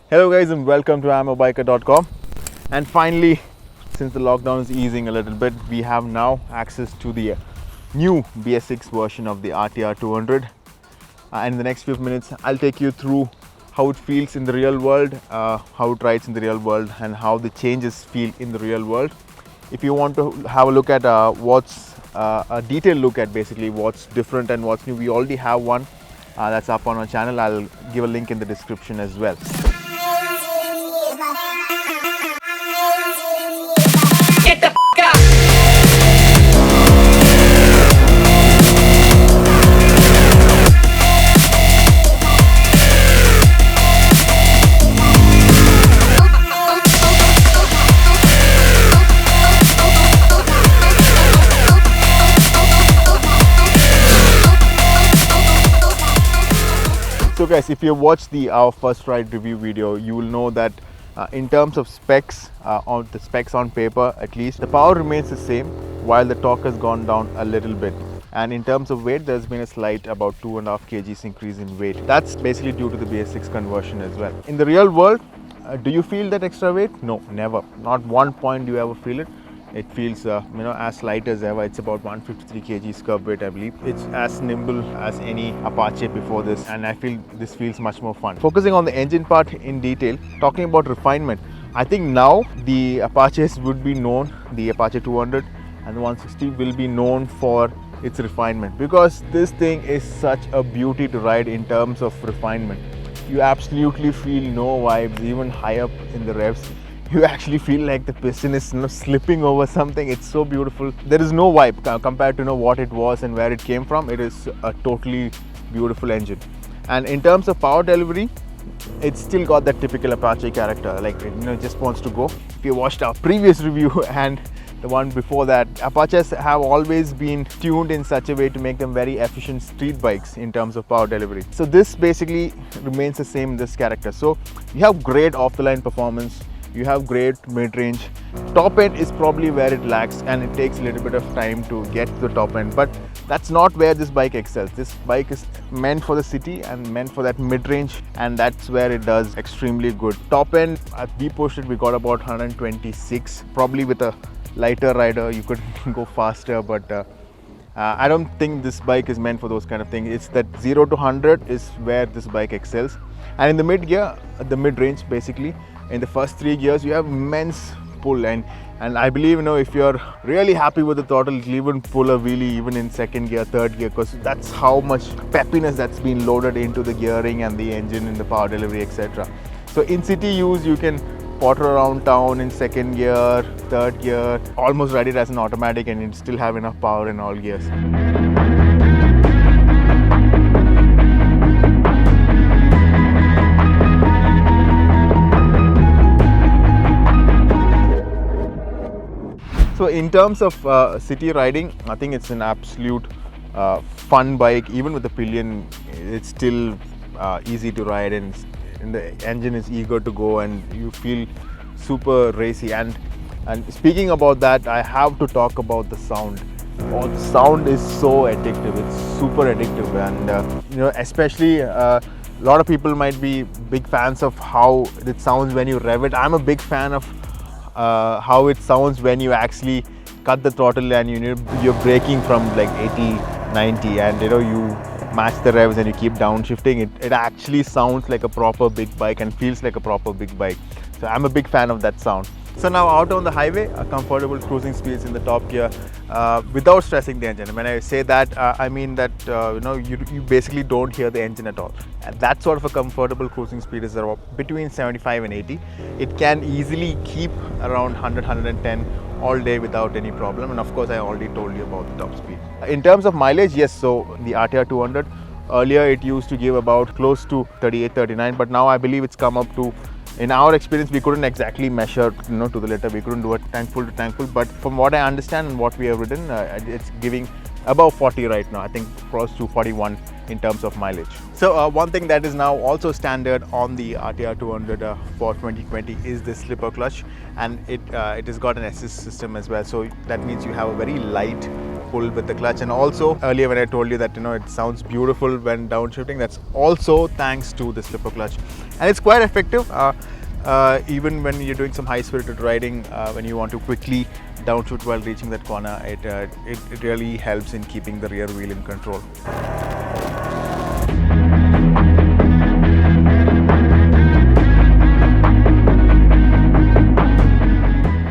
Hello guys and welcome to ammobiker.com. And finally, since the lockdown is easing a little bit, we have now access to the new BS6 version of the RTR 200. And in the next few minutes, I'll take you through how it feels in the real world, how it rides in the real world, and how the changes feel in the real world. If you want to have a look at what's a detailed look at basically what's different and what's new, we already have one that's up on our channel. I'll give a link in the description as well. Get the f*** out! So guys, if you watched our first ride review video, you will know that in terms of specs, on the specs on paper at least, the power remains the same while the torque has gone down a little bit. And in terms of weight, there's been a slight about 2.5 kgs increase in weight. That's basically due to the BS6 conversion as well. In the real world, do you feel that extra weight? No, never. Not one point do you ever feel it. It feels as light as ever. It's about 153 kgs curb weight, I believe. It's as nimble as any Apache before this, and I feel this feels much more fun. Focusing on the engine part in detail, talking about refinement, I think now the Apaches would be known, the Apache 200 and the 160 will be known for its refinement, because this thing is such a beauty to ride in terms of refinement. You absolutely feel no vibes, even high up in the revs. You actually feel like the piston is slipping over something. It's so beautiful. There is no vibe compared to what it was and where it came from. It is a totally beautiful engine. And in terms of power delivery, it's still got that typical Apache character, like it just wants to go. If you watched our previous review and the one before that, Apaches have always been tuned in such a way to make them very efficient street bikes in terms of power delivery. So this basically remains the same in this character. So you have great off-the-line performance, you have great mid-range. Top end is probably where it lacks, and it takes a little bit of time to get to the top end, but that's not where this bike excels. This bike is meant for the city and meant for that mid-range, and that's where it does extremely good. Top end, we pushed it, we got about 126. Probably with a lighter rider you could go faster, but I don't think this bike is meant for those kind of things. It's that 0 to 100 is where this bike excels. And in the mid gear, the mid-range basically, in the first 3 gears you have immense pull, and I believe if you're really happy with the throttle, it'll even pull a wheelie even in second gear, third gear, because that's how much peppiness that's been loaded into the gearing and the engine and the power delivery, etc. So in city use, you can potter around town in second gear, third gear, almost ride it as an automatic, and you still have enough power in all gears. So in terms of city riding, I think it's an absolute fun bike. Even with the pillion, it's still easy to ride, and the engine is eager to go, and you feel super racy. And speaking about that, I have to talk about the sound. Oh, the sound is so addictive. It's super addictive, and especially a lot of people might be big fans of how it sounds when you rev it. I'm a big fan of how it sounds when you actually cut the throttle and you're braking from like 80, 90, and you match the revs and you keep downshifting. It actually sounds like a proper big bike and feels like a proper big bike. So I'm a big fan of that sound. So now out on the highway, a comfortable cruising speeds in the top gear without stressing the engine. When I say that, I mean that you basically don't hear the engine at all. And that sort of a comfortable cruising speed is between 75 and 80. It can easily keep around 100, 110 all day without any problem. And of course, I already told you about the top speed. In terms of mileage, yes, so the RTR 200, earlier it used to give about close to 38, 39, but now I believe it's come up to, in our experience, we couldn't exactly measure to the liter. We couldn't do a tank full to tank full, but from what I understand and what we have ridden, it's giving above 40 right now. I think close to 41 in terms of mileage. So one thing that is now also standard on the RTR 200 for 2020 is the slipper clutch, and it has got an assist system as well. So that means you have a very light pull with the clutch. And also earlier when I told you that it sounds beautiful when downshifting, that's also thanks to the slipper clutch, and it's quite effective. Even when you're doing some high-spirited riding, when you want to quickly downshoot while reaching that corner, it really helps in keeping the rear wheel in control.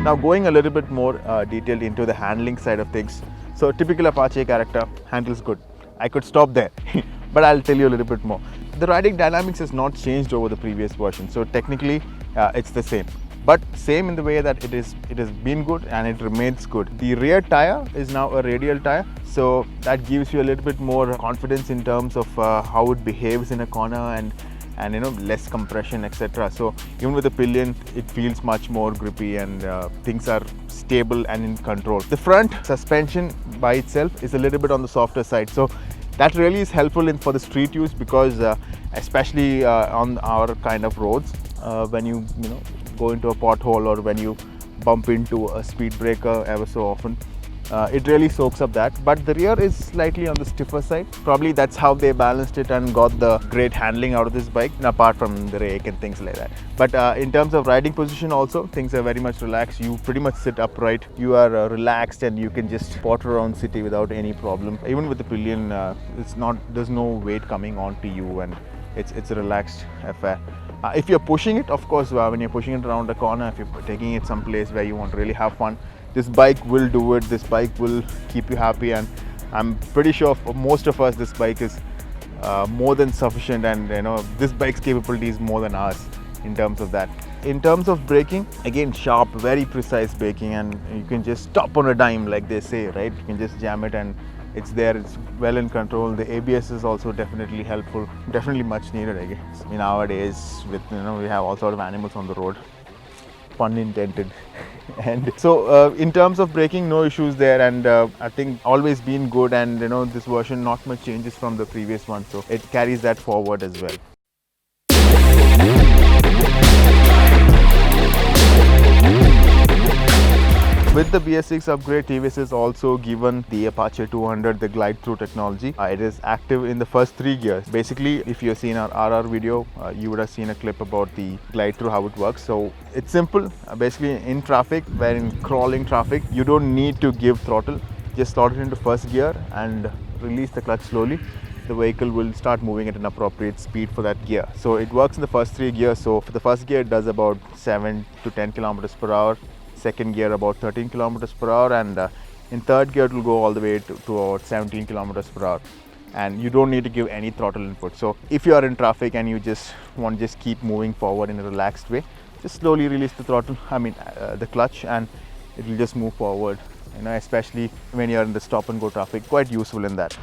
Now going a little bit more detailed into the handling side of things. So typical Apache character, handles good. I could stop there, but I'll tell you a little bit more. The riding dynamics has not changed over the previous version, so technically it's the same. But same in the way that it has been good and it remains good. The rear tire is now a radial tire, so that gives you a little bit more confidence in terms of how it behaves in a corner and less compression, etc. So even with the pillion, it feels much more grippy and things are stable and in control. The front suspension by itself is a little bit on the softer side, so that really is helpful for the street use, because especially on our kind of roads, when you go into a pothole or when you bump into a speed breaker ever so often, it really soaks up that. But the rear is slightly on the stiffer side. Probably that's how they balanced it and got the great handling out of this bike, apart from the rake and things like that. But in terms of riding position also, things are very much relaxed. You pretty much sit upright, you are relaxed, and you can just potter around city without any problem. Even with the pillion, there's no weight coming onto you, and it's a relaxed affair. If you're pushing it, of course, when you're pushing it around the corner, if you're taking it someplace where you want to really have fun, this bike will do it. This bike will keep you happy, and I'm pretty sure for most of us this bike is more than sufficient, and this bike's capability is more than ours in terms of that. In terms of braking, again, sharp, very precise braking, and you can just stop on a dime, like they say, right? You can just jam it and it's there, it's well in control. The ABS is also definitely helpful, definitely much needed, I guess. Nowadays with we have all sort of animals on the road, pun intended. And so in terms of braking, no issues there, and I think always been good, and this version not much changes from the previous one, so it carries that forward as well. With the BS6 upgrade, TVS has also given the Apache 200 the glide through technology. It is active in the first 3 gears. Basically, if you've seen our RR video, you would have seen a clip about the glide through, how it works. So it's simple. Basically, in traffic, where in crawling traffic, you don't need to give throttle. Just slot it into first gear and release the clutch slowly. The vehicle will start moving at an appropriate speed for that gear. So it works in the first 3 gears. So for the first gear, it does about 7 to 10 kilometers per hour. Second gear about 13 kilometers per hour, and in third gear it will go all the way to about 17 kilometers per hour, and you don't need to give any throttle input. So if you are in traffic and you just want to keep moving forward in a relaxed way, just slowly release the throttle, the clutch, and it will just move forward, especially when you're in the stop and go traffic. Quite useful in that.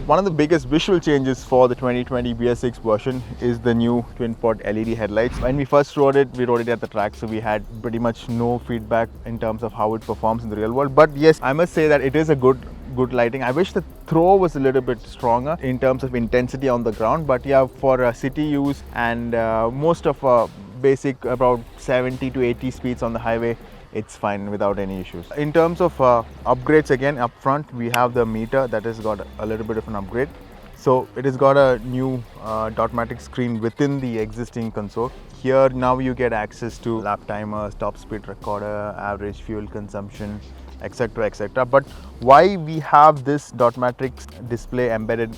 One of the biggest visual changes for the 2020 BS6 version is the new twin pod LED headlights. When we first rode it at the track, so we had pretty much no feedback in terms of how it performs in the real world. But yes, I must say that it is a good lighting. I wish the throw was a little bit stronger in terms of intensity on the ground, but yeah, for city use and most of basic about 70 to 80 speeds on the highway, it's fine without any issues. In terms of upgrades, again, up front we have the meter that has got a little bit of an upgrade. So it has got a new Dotmatic screen within the existing console. Here now you get access to lap timers, top speed recorder, average fuel consumption, etc, etc. But why we have this Dotmatic display embedded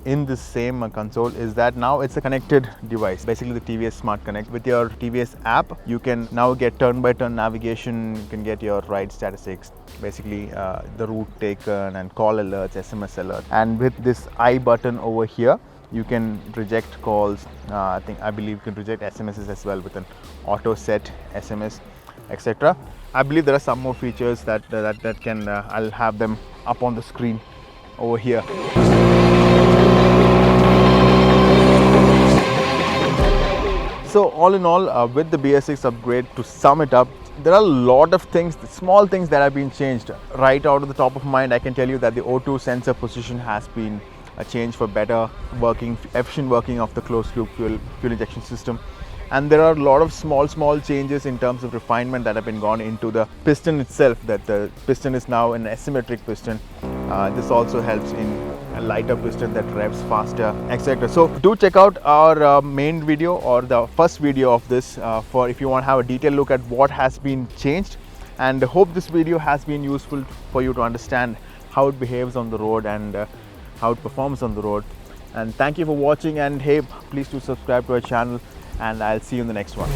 in the same console is that now it's a connected device, basically the TVS Smart Connect. With your TVS app, you can now get turn-by-turn navigation, you can get your ride statistics, basically the route taken and call alerts, SMS alerts. And with this I button over here, you can reject calls. I believe you can reject SMSs as well with an auto set SMS, etc. I believe there are some more features that can I'll have them up on the screen over here. So all in all, with the BS6 upgrade, to sum it up, there are a lot of things, small things that have been changed. Right out of the top of mind, I can tell you that the O2 sensor position has been a change for better working, efficient working of the closed loop fuel injection system. And there are a lot of small changes in terms of refinement that have been gone into the piston itself, that the piston is now an asymmetric piston. This also helps in a lighter piston that revs faster, etc. So do check out our main video or the first video of this for if you want to have a detailed look at what has been changed. And hope this video has been useful for you to understand how it behaves on the road and how it performs on the road. And thank you for watching, and hey, please do subscribe to our channel, and I'll see you in the next one.